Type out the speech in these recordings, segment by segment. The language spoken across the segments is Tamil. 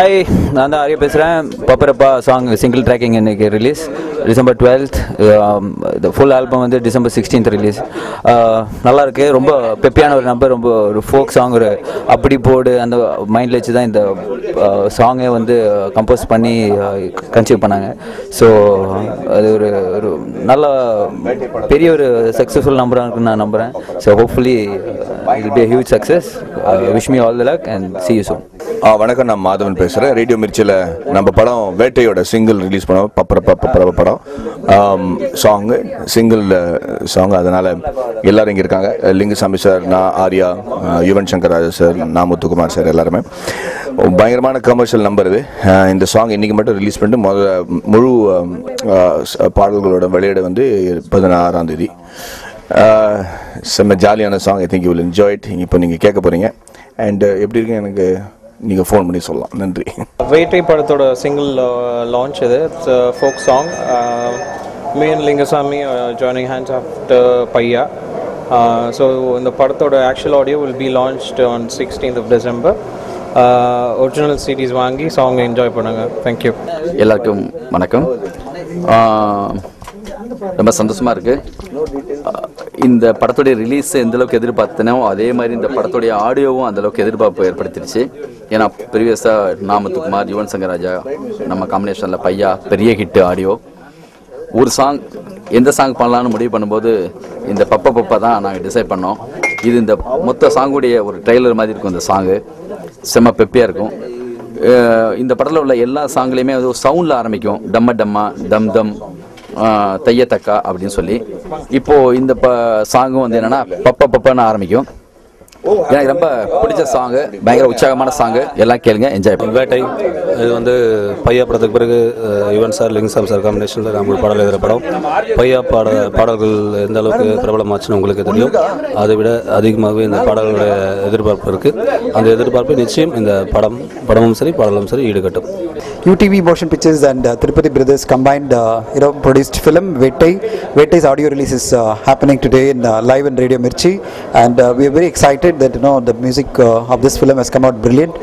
ஹாய், நான் தான் ஆரியா பேசுகிறேன். பப்பரப்பா சாங் சிங்கிள் ட்ராக்கிங் இன்னைக்கு ரிலீஸ் December 12th. இந்த ஃபுல் ஆல்பம் வந்து December 16th ரிலீஸ். நல்லாயிருக்கு. ரொம்ப பெப்பியான ஒரு நம்பர், ரொம்ப ஒரு ஃபோக் சாங், ஒரு அப்படி போடு அந்த மைண்டில் வச்சு தான் இந்த சாங்கை வந்து கம்போஸ் பண்ணி கன்சீவ் பண்ணாங்க. ஸோ அது ஒரு ஒரு நல்ல பெரிய ஒரு சக்ஸஸ்ஃபுல் நம்பராக இருக்குன்னு நான் நம்புகிறேன். So hopefully it will be a huge success. Wish me all the luck and see you soon. வணக்கம், நான் மாதவன் பேசுகிறேன். ரேடியோ மிர்ச்சியில் நம்ம படம் வேட்டையோட சிங்கிள் ரிலீஸ் பண்ணோம். பப்பரப்பா படம் சாங்கு சிங்கிள் சாங். அதனால் எல்லோரும் இங்கே இருக்காங்க. லிங்குசாமி சார், நான், ஆர்யா, யுவன் சங்கர் ராஜா சார், நாமுத்துக்குமார் சார், எல்லாருமே. பயங்கரமான கமர்ஷியல் நம்பர் இது. இந்த சாங் இன்றைக்கி மட்டும் ரிலீஸ் பண்ணிட்டு முழு பாடல்களோட வெளியிட வந்து 16ஆம் தேதி. செம்ம ஜாலியான song. I think you will enjoy it. இப்போ நீங்கள் கேட்க போகிறீங்க. அண்ட் எப்படி இருக்கு எனக்கு நீங்கள் ஃபோன் பண்ணி சொல்லலாம். நன்றி. வேட்டை படத்தோட சிங்கிள் லான்ச் இது. It's folk song. Me and Lingusamy joining hands after Bhaiya. So இந்த படத்தோட actual audio will be launched on 16th of December. Original CDs வாங்கி சாங் என்ஜாய் பண்ணுங்க. தேங்க்யூ. எல்லாருக்கும் வணக்கம். ரொம்ப சந்தோஷமாக இருக்குது. இந்த படத்துடைய ரிலீஸ் எந்தளவுக்கு எதிர்பார்த்தனோ அதே மாதிரி இந்த படத்துடைய ஆடியோவும் அந்தளவுக்கு எதிர்பார்ப்பு ஏற்படுத்திடுச்சு. ஏன்னா ப்ரீவியஸாக நாமுத்துக்குமார், யுவன் சங்கர் ராஜா நம்ம காம்பினேஷனில் பையா பெரிய ஹிட்டு ஆடியோ. ஒரு சாங் எந்த சாங் பண்ணலான்னு முடிவு பண்ணும்போது இந்த பப்பா தான் நாங்கள் டிசைட் பண்ணோம். இது இந்த மொத்த சாங்குடைய ஒரு ட்ரெய்லர் மாதிரி இருக்கும். இந்த சாங்கு செம்ம பெப்பியாக இருக்கும். இந்த படத்தில் உள்ள எல்லா சாங்லேயுமே அது ஒரு சவுண்டில் ஆரம்பிக்கும். டம்ம டம்மா, டம் தம், தையத்தக்கா அப்படின்னு சொல்லி. இப்போது இந்த சாங்கும் வந்து என்னென்னா பப்பான்னு ஆரம்பிக்கும். எனக்கு ரொம்ப பிடிச்ச சாங்கு, பயங்கர உற்சாகமான சாங்கு. எல்லாம் கேளுங்க, என்ஜாய் பண்ணுங்க. வேட்டை இது வந்து பையா படத்துக்கு பிறகு யுவன் சார், லிங்குசாமி சார் காம்பினேஷனில் நம்ம பாடல் எழுதுகிற படம். பையா பாடல்கள் எந்த அளவுக்கு பிரபலமாச்சுன்னு உங்களுக்கு தெரியும். அதை விட அதிகமாகவே இந்த பாடல்களுடைய எதிர்பார்ப்பு இருக்குது. அந்த எதிர்பார்ப்பு நிச்சயம் இந்த படமும் சரி பாடலும் சரி ஈடுகட்டும். UTV Motion Pictures and Tirupati Brothers combined produced film Vettai. Vettai's audio release is happening today in live in Radio Mirchi, and we are very excited that the music of this film has come out brilliant.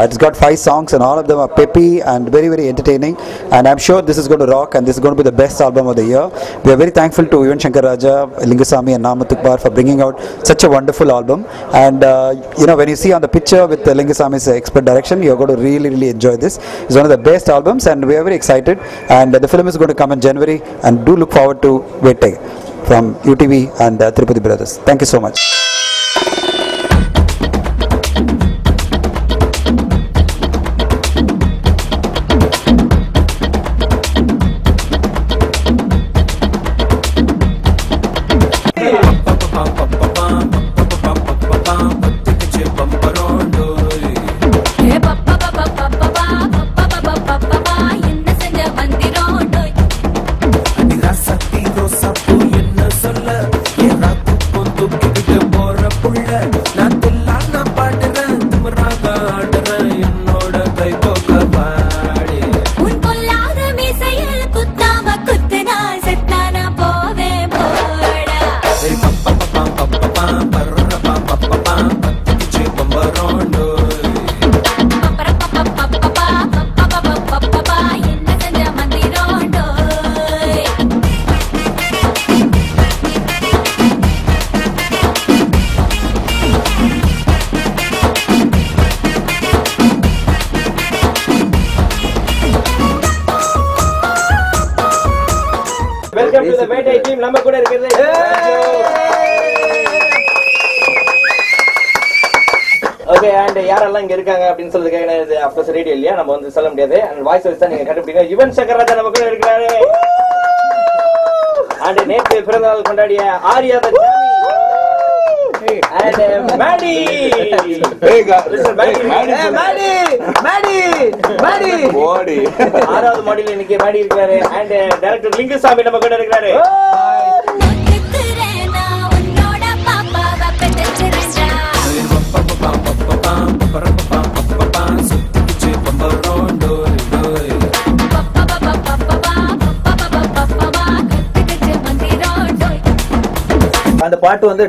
It's got 5 songs and all of them are peppy and very, very entertaining, and I'm sure this is going to rock and this is going to be the best album of the year. We are very thankful to Yuvan Shankar Raja, Lingusamy and Namuthukbar for bringing out such a wonderful album. And when you see on the picture with Lingusamy's expert direction, you're going to really, really enjoy this. It's one of the best albums and we are very excited, and the film is going to come in January, and do look forward to Vettai from UTV and Tirupati Brothers. Thank you so much. Welcome to the Vettai team. நம்ம கூட இருக்குது. ஓகே, அண்ட் யாரெல்லாம் இங்க இருக்காங்க அப்படின்னு சொல்றதுக்காக இது அப்கோர்ஸ் ரேடியோ இல்லையா, நம்ம வந்து சொல்ல முடியாது. அண்ட் வாய்ஸ் வைஸ் தான் நீங்க கண்டுபிடிங்க. யுவன் சங்கர் ராஜா நம்ம கூட இருக்காரு. அண்ட் நேற்று பிறந்த நாள் கொண்டாடிய Arya தச்சாமி. And Maddie. Hey guys, listen, Maddie. Body. ஆறாவது மாடியில் இன்னைக்கு Maddie இருக்காரு. And டைரக்டர் லிங்குசாமி நம்ம கூட இருக்காரு. பாட்டு வந்து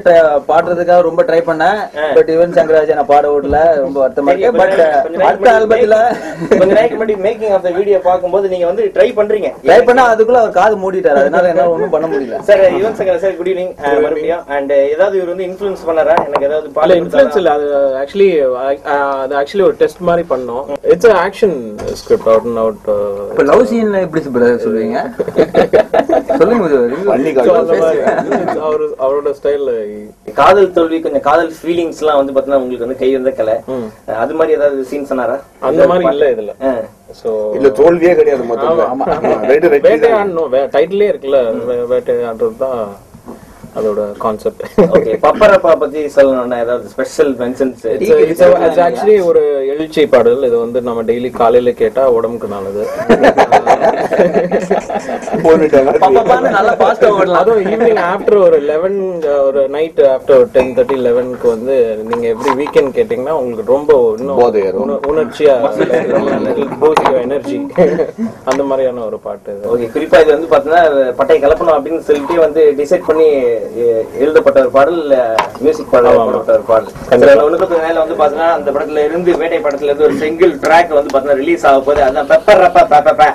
பாடுறதுக்காக ரொம்ப ட்ரை பண்ணேன். பட் யுவன் சங்கர் ராஜா நான் பாட விடல, ரொம்ப வருத்தமா இருக்கு. பட் அடுத்த ஆல்பத்துல கொஞ்ச நாளைக்கு முன்னாடி மேக்கிங் ஆஃப் த வீடியோ பார்க்கும்போது நீங்க வந்து ட்ரை பண்ணா அதுக்குள்ள அவர் காது மூடிட்டாரு, அதனால என்னால ஒன்றும் பண்ண முடியல. Sir Yuvan Shankar sir, good evening மறுபடியும். அண்ட் ஏதாவது இவர் வந்து இன்ஃப்ளூயன்ஸ் பண்ணாரா? எனக்கு ஏதாவது பால இன்ஃப்ளூயன்ஸ் இல்ல, அது ஆக்சுவலி ஒரு டெஸ்ட் மாதிரி பண்ணோம். It's action script out and out. இப்ப லவ் சீன் எப்படி சொல்லுவீங்க? சொல்லுங்க. அவரோட ஸ்டைல்ல காதல் தோல்வி, கொஞ்சம் காதல் ஃபீலிங்ஸ் எல்லாம் வந்து பாத்தீங்கன்னா உங்களுக்கு வந்து கை வந்த கலை, அது மாதிரி ஏதாவது சீன் சொன்னாரா? அந்த மாதிரி இல்ல இதுல. சோ இல்ல தோல்வியே கிடையாது மொத்தம். டைட்டிலே இருக்குல்ல, வேட்டையாடுறதுதான் அதோட கான்செப்ட். ஓகே, பப்பரப்பா பத்தி சொல்லணும்னா ஏதாவது ஸ்பெஷல் மென்ஷன்ஸ்? இட்ஸ் ஆக்சுவலி ஒரு எழுச்சி பாடல். இது வந்து நம்ம டெய்லி காலையில கேட்டா உடம்புக்கு நல்லது. நல்லா பாஸ்டா ஓடலாம். அதுவும் ஈவினிங் ஆஃப்டர் ஒரு 11, ஒரு நைட் ஆஃப்டர் 10:30 11க்கு வந்து நீங்க எவ்ரி வீக்கெண்ட் கேட்டீங்கன்னா உங்களுக்கு ரொம்ப இன்னும் உணர்ச்சியா எனர்ஜி அந்த மாதிரியான ஒரு பாட்டு. ஓகே, குறிப்பா இது வந்து பாத்தீங்கன்னா பட்டை கலப்பணும் அப்படின்னு சொல்லிட்டு வந்து டிசைட் பண்ணி எழுதப்பட்ட ஒரு பாடல், மியூசிக் பாடல் போடப்பட்ட ஒரு பாடல். ஒண்ணுக்கு மேல வந்து பாத்தீங்கன்னா அந்த படத்துல இருந்து வேட்டை படத்துல இருந்து ஒரு சிங்கிள் ட்ராக் வந்து பாத்தீங்கன்னா ரிலீஸ் ஆக போகுது. அதான் பெப்பர் ரப்பா பாப்பா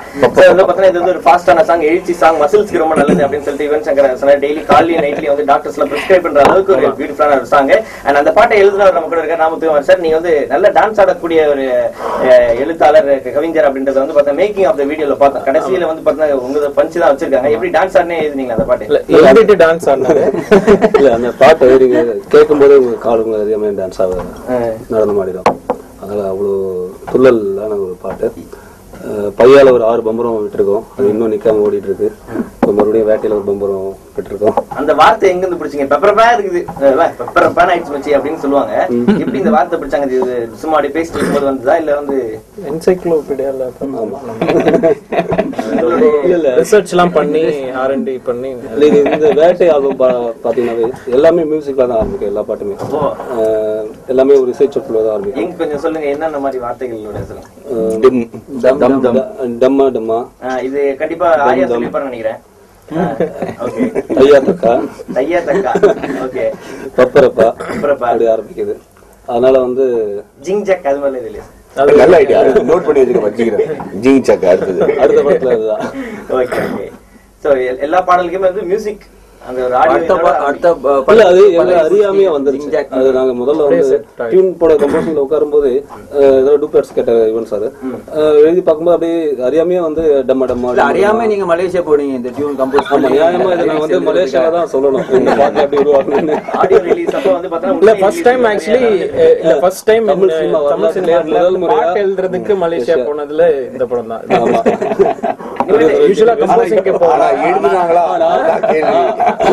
வந்து பாத்தீங்கன்னா இது வந்து ஒரு ஃபாஸ்டான சாங், எழுச்சி சாங், மசில்ஸ்க்கு ரொம்ப நல்லது அப்படின்னு சொல்லிட்டு யுவன் சங்கர் சொன்னார். டெய்லி காலையில நைட்லி வந்து டாக்டர்ஸ் எல்லாம் பிரிஸ்கிரைப் பண்ற அளவுக்கு ஒரு பியூட்டிஃபுல்லான ஒரு சாங். அண்ட் அந்த பாட்டை எழுதுனவர் நம்ம கூட இருக்க நாமத்துக்குமார் சார். நீங்க வந்து நல்ல டான்ஸ் ஆடக்கூடிய ஒரு எழுத்தாளர், கவிஞர் அப்படின்றத வந்து பார்த்தா மேக்கிங் ஆஃப் த வீடியோல பார்த்தோம். கடைசியில வந்து பாத்தீங்கன்னா உங்க பஞ்சு தான் வச்சிருக்காங்க. எப்படி டான்ஸ் ஆடுனே எழுதுனீங்க அந்த பாட்டு? டான்ஸ் இல்ல, அந்த பாட்டை கேட்கும் போது உங்க காலுங்க அதிகமாக டான்ஸ் ஆகுது, நடனம் ஆடிடும். அதனால அவ்வளோ துள்ளலான ஒரு பாட்டு. பையால ஒரு 6 பம்பரம் விட்டுருக்கோம், அது இன்னும் நிக்காம ஓடிட்டு இருக்கு. மறுபடியும் வேட்டையில ஒரு பம்பரம் விட்டுருக்கோம். அந்த வார்த்தை எங்க இருந்து பிடிச்சீங்க? பெப்பரப்பா இருக்குது, பெப்பரப்பான ஆயிடுச்சு வச்சு அப்படின்னு சொல்லுவாங்க. எப்படி இந்த வார்த்தை பிடிச்சாங்க? சும்மா அப்படி பேசிட்டு இருக்கும்போது வந்ததா இல்ல வந்து என்சைக்ளோபீடியால ரிசர்ச் எல்லாம் பண்ணி R&D பண்ணி இந்த வேட்டை ஆல்பம் பாத்தீங்கன்னா எல்லாமே மியூசிக்ல தான் ஆரம்பிக்கும். எல்லா பாட்டுமே எல்லாமே ஒரு ரிசர்ச் தான் ஆரம்பிக்கும். கொஞ்சம் சொல்லுங்க, என்னென்ன மாதிரி வார்த்தைகளோட டம்மா டம்மா, இது கண்டிப்பா ஆயா சொல்லிப்பாரு நினைக்கிறேன். ஐயா தக்கா, ஐயா தக்கா, ஓகே, பப்பரப்பா அப்படி ஆரம்பிக்குது. அதனால வந்து ஜிங் ஜக் அது மாதிரி இல்லையா? நல்ல ஐடியா, நோட் பண்ணி வச்சுக்கிறேன். ஜிங் ஜக் அடுத்த படத்துல அதுதான். Okay okay. சோ எல்லா பாடலுக்குமே வந்து மியூசிக் அந்த ஒரு ஆடியோ அது அறியாமையா வந்துருச்சு. அது நாங்க முதல்ல வந்து டியூன் போட கம்போசிங்ல உட்காரும்போது ஏதோ டூப்ளெட்ஸ் கேட்ட யுவன் சார் எழுதி பார்க்கும்போது அப்படியே அறியாமையா வந்து டம்ம டம்மா. அறியாம நீங்க மலேசியா போனீங்க இந்த டியூன் கம்போஸ்? அறியாம இதை நான் வந்து மலேசியால தான் சொல்லணும் இந்த பாட்டு எப்படி உருவாக்கணும்னு. ஆடியோ ரிலீஸ் அப்ப வந்து பார்த்தா இல்ல ஃபர்ஸ்ட் டைம் ஆக்சுவலி இல்ல ஃபர்ஸ்ட் டைம் தமிழ் சினிமா முதல் முறையா எழுதுறதுக்கு மலேசியா போனதுல இந்த படம் தான். ஆமா, யூசுவலா கம்போசிங்க்கு போறா எழுதுனாங்களா?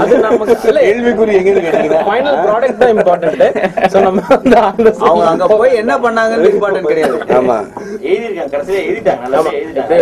அது நமக்கு இல்ல, கேள்விக்குறி எங்க கேக்குறீங்க? ஃபைனல் ப்ராடக்ட் தான் இம்பார்ட்டன்ட். சோ நம்ம அவங்க அங்க போய் என்ன பண்ணாங்கன்னு இம்பார்ட்டன்ட் கிடையாது. ஆமா, எழுதிருக்காங்க, கடைசியா எழுதிட்டாங்க, நல்லா எழுதிட்டாங்க.